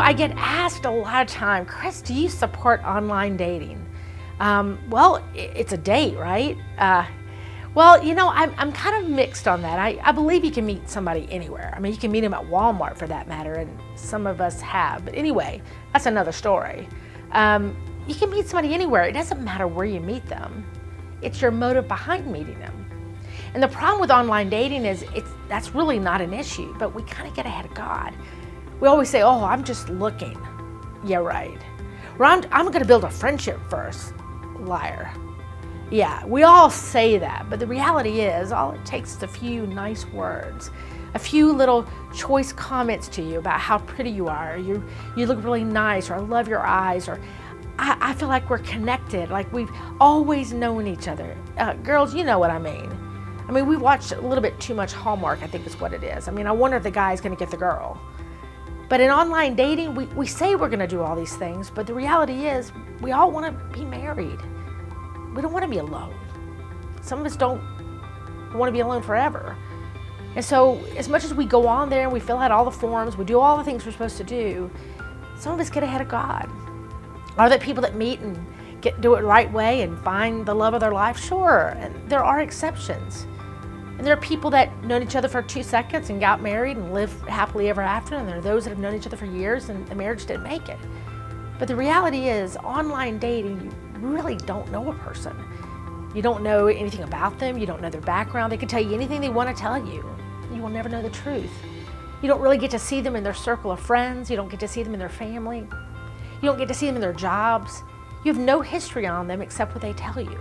I get asked a lot of time, Kris, do you support online dating? Well, it's a date, right? Well, I'm kind of mixed on that. I believe you can meet somebody anywhere. I mean, you can meet them at Walmart for that matter, and some of us have. But anyway, that's another story. You can meet somebody anywhere. It doesn't matter where you meet them. It's your motive behind meeting them. And the problem with online dating is that's really not an issue, but we kind of get ahead of God. We always say, oh, I'm just looking. Yeah, right. Or I'm going to build a friendship first. Liar. Yeah, we all say that, but the reality is all it takes is a few nice words, a few little choice comments to you about how pretty you are, you look really nice, or I love your eyes, or I feel like we're connected, like we've always known each other. Girls, you know what I mean. I mean, we watched a little bit too much Hallmark, I think is what it is. I mean, I wonder if the guy's going to get the girl. But in online dating, we say we're going to do all these things, but the reality is we all want to be married. We don't want to be alone. Some of us don't want to be alone forever. And so as much as we go on there and we fill out all the forms, we do all the things we're supposed to do, some of us get ahead of God. Are there people that meet and do it the right way and find the love of their life? Sure, and there are exceptions. And there are people that have known each other for 2 seconds and got married and live happily ever after, and there are those that have known each other for years and the marriage didn't make it. But the reality is, online dating, you really don't know a person. You don't know anything about them, you don't know their background. They can tell you anything they want to tell you. You will never know the truth. You don't really get to see them in their circle of friends, you don't get to see them in their family, you don't get to see them in their jobs. You have no history on them except what they tell you.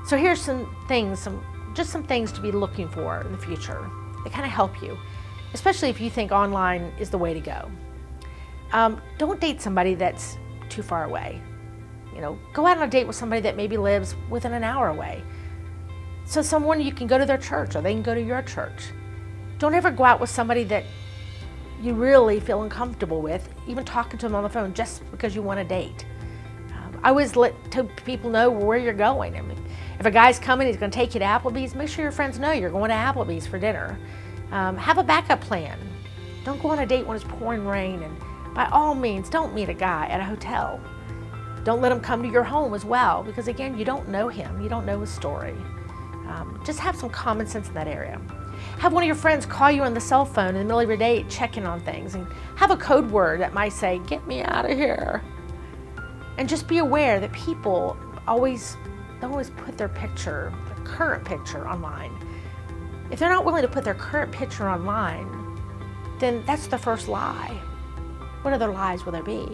So here's some things, just some things to be looking for in the future. They kind of help you, especially if you think online is the way to go. Don't date somebody that's too far away. Go out on a date with somebody that maybe lives within an hour away. So someone you can go to their church or they can go to your church. Don't ever go out with somebody that you really feel uncomfortable with, even talking to them on the phone just because you want to date. I always let people know where you're going. I mean, if a guy's coming, he's going to take you to Applebee's, make sure your friends know you're going to Applebee's for dinner. Have a backup plan. Don't go on a date when it's pouring rain, and by all means, don't meet a guy at a hotel. Don't let him come to your home as well, because again, you don't know him, you don't know his story. Just have some common sense in that area. Have one of your friends call you on the cell phone in the middle of your day, checking on things, and have a code word that might say, "Get me out of here." And just be aware that people don't always put their current picture online. If they're not willing to put their current picture online, then that's the first lie. What other lies will there be?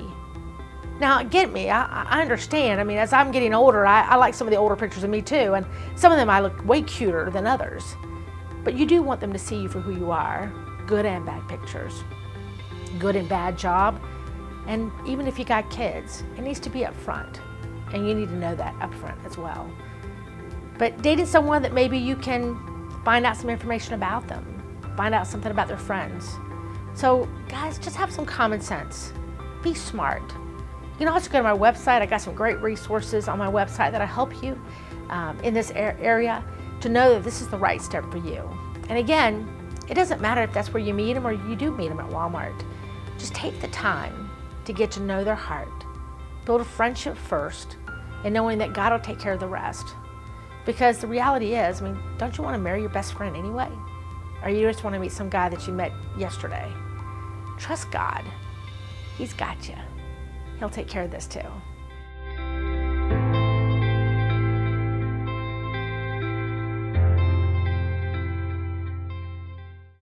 Now, get me, I understand. I mean, as I'm getting older, I like some of the older pictures of me too, and some of them I look way cuter than others. But you do want them to see you for who you are, good and bad pictures, good and bad job, and even if you got kids, it needs to be up front, and you need to know that up front as well. But dating someone that maybe you can find out some information about them, find out something about their friends. So guys, just have some common sense. Be smart. You can also go to my website. I got some great resources on my website that'll help you in this area to know that this is the right step for you. And again, it doesn't matter if that's where you meet them or you do meet them at Walmart. Just take the time to get to know their heart. Build a friendship first, and knowing that God will take care of the rest. Because the reality is, don't you want to marry your best friend anyway? Or you just want to meet some guy that you met yesterday? Trust God. He's got you. He'll take care of this too.